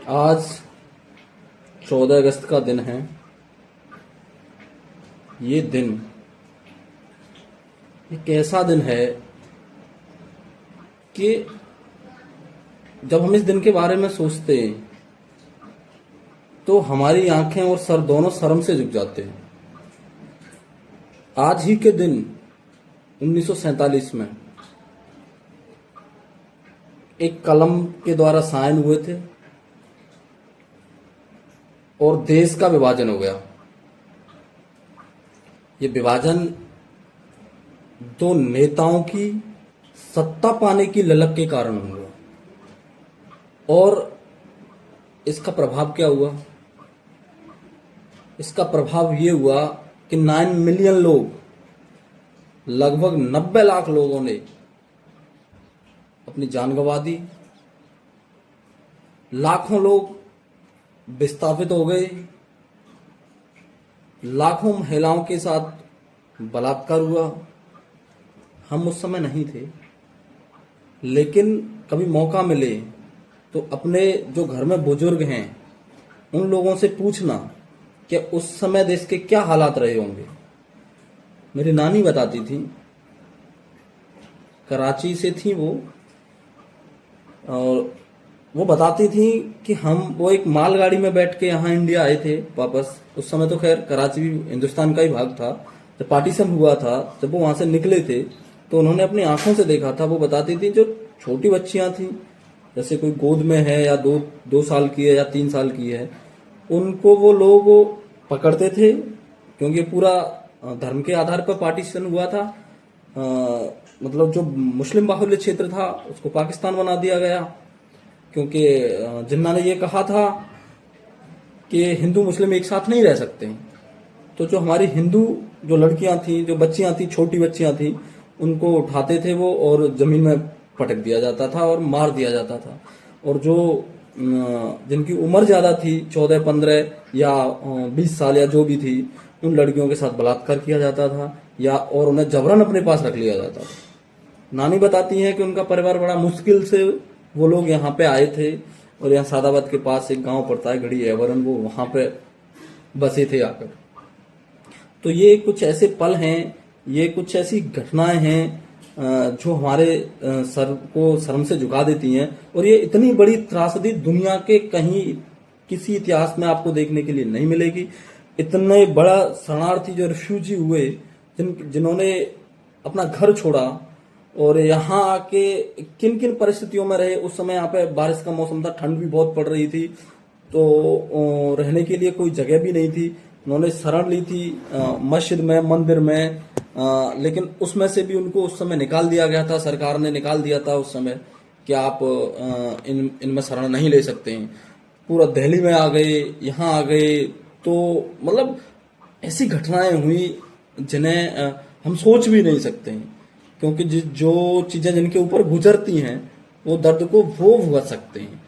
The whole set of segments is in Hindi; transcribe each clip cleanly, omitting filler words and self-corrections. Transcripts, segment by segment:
आज 14 अगस्त का दिन है। ये दिन एक ऐसा दिन है कि जब हम इस दिन के बारे में सोचते हैं तो हमारी आंखें और सर दोनों शर्म से झुक जाते हैं। आज ही के दिन 1947 में एक कलम के द्वारा साइन हुए थे और देश का विभाजन हो गया। ये विभाजन दो नेताओं की सत्ता पाने की ललक के कारण हुआ और इसका प्रभाव क्या हुआ? इसका प्रभाव ये हुआ कि 9 मिलियन लोग, लगभग 90 लाख लोगों ने अपनी जान गंवा दी। लाखों लोग विस्थापित हो गए। लाखों महिलाओं के साथ बलात्कार हुआ। हम उस समय नहीं थे, लेकिन कभी मौका मिले तो अपने जो घर में बुजुर्ग हैं उन लोगों से पूछना कि उस समय देश के क्या हालात रहे होंगे। मेरी नानी बताती थी, कराची से थी वो, और वो बताती थी कि वो एक मालगाड़ी में बैठ के यहाँ इंडिया आए थे वापस। उस समय तो खैर कराची भी हिंदुस्तान का ही भाग था। जब पार्टीशन हुआ था, जब वो वहां से निकले थे तो उन्होंने अपनी आंखों से देखा था। वो बताती थी जो छोटी बच्चियां थी, जैसे कोई गोद में है या 2 साल की है या 3 साल की है, उनको वो लोग पकड़ते थे, क्योंकि पूरा धर्म के आधार पर पार्टीशन हुआ था। मतलब जो मुस्लिम बाहुल्य क्षेत्र था उसको पाकिस्तान बना दिया गया, क्योंकि जिन्ना ने ये कहा था कि हिंदू मुस्लिम एक साथ नहीं रह सकते। तो जो हमारी हिंदू जो लड़कियां थी, जो बच्चियां थी, छोटी बच्चियां थी, उनको उठाते थे वो और जमीन में पटक दिया जाता था और मार दिया जाता था। और जो जिनकी उम्र ज्यादा थी, 14, 15 या 20 साल या जो भी थी, उन लड़कियों के साथ बलात्कार किया जाता था या और उन्हें जबरन अपने पास रख लिया जाता था। नानी बताती हैं कि उनका परिवार बड़ा मुश्किल से वो लोग यहाँ पे आए थे और यहाँ सादाबाद के पास एक गांव पड़ता है घड़ी एवरन, वो वहां पे बसे थे आकर। तो ये कुछ ऐसे पल हैं, ये कुछ ऐसी घटनाएं हैं जो हमारे सर को शर्म से झुका देती हैं। और ये इतनी बड़ी त्रासदी दुनिया के कहीं किसी इतिहास में आपको देखने के लिए नहीं मिलेगी। इतने बड़ा शरणार्थी जो रिफ्यूजी हुए, जिन्होंने अपना घर छोड़ा और यहाँ आके किन किन परिस्थितियों में रहे। उस समय यहाँ पे बारिश का मौसम था, ठंड भी बहुत पड़ रही थी, तो रहने के लिए कोई जगह भी नहीं थी। उन्होंने शरण ली थी मस्जिद में, मंदिर में, लेकिन उसमें से भी उनको उस समय निकाल दिया गया था। सरकार ने निकाल दिया था उस समय कि आप इनमें शरण नहीं ले सकते हैं। पूरा दिल्ली में आ गए, यहाँ आ गए। तो मतलब ऐसी घटनाएं हुई जिन्हें हम सोच भी नहीं सकते हैं, क्योंकि जो चीजें जिनके ऊपर गुजरती हैं वो दर्द को वो भुगत सकते हैं।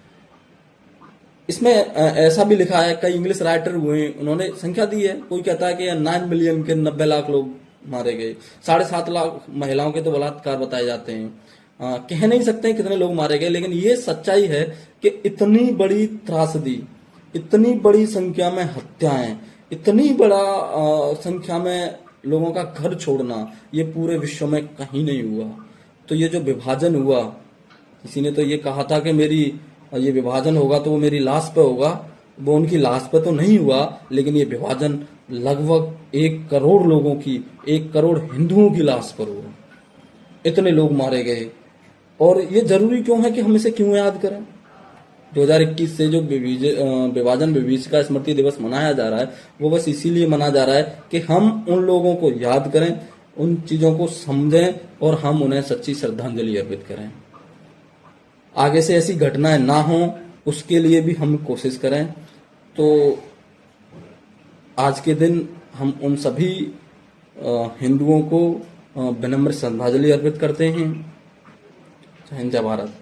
इसमें ऐसा भी लिखा है, कई इंग्लिश राइटर हुए, उन्होंने संख्या दी है। कोई कहता है कि 9 मिलियन के 90 लाख लोग मारे गए, 7.5 लाख महिलाओं के तो बलात्कार बताए जाते हैं। कह नहीं सकते हैं कितने लोग मारे गए, लेकिन ये सच्चाई है कि इतनी बड़ी त्रासदी, इतनी बड़ी संख्या में हत्याएं, इतनी बड़ा संख्या में लोगों का घर छोड़ना, ये पूरे विश्व में कहीं नहीं हुआ। तो ये जो विभाजन हुआ, किसी ने तो ये कहा था कि ये विभाजन होगा तो वो मेरी लाश पे होगा। वो उनकी लाश पे तो नहीं हुआ, लेकिन ये विभाजन लगभग 1 करोड़ लोगों की, 1 करोड़ हिंदुओं की लाश पर हुआ। इतने लोग मारे गए। और ये जरूरी क्यों है कि हम इसे क्यों याद करें? 2021 से जो विभाजन विभीषण का स्मृति दिवस मनाया जा रहा है, वो बस इसीलिए मनाया जा रहा है कि हम उन लोगों को याद करें, उन चीजों को समझें और हम उन्हें सच्ची श्रद्धांजलि अर्पित करें। आगे से ऐसी घटनाएं ना हो, उसके लिए भी हम कोशिश करें। तो आज के दिन हम उन सभी हिंदुओं को विनम्र श्रद्धांजलि अर्पित करते हैं। जय हिंद, जय भारत।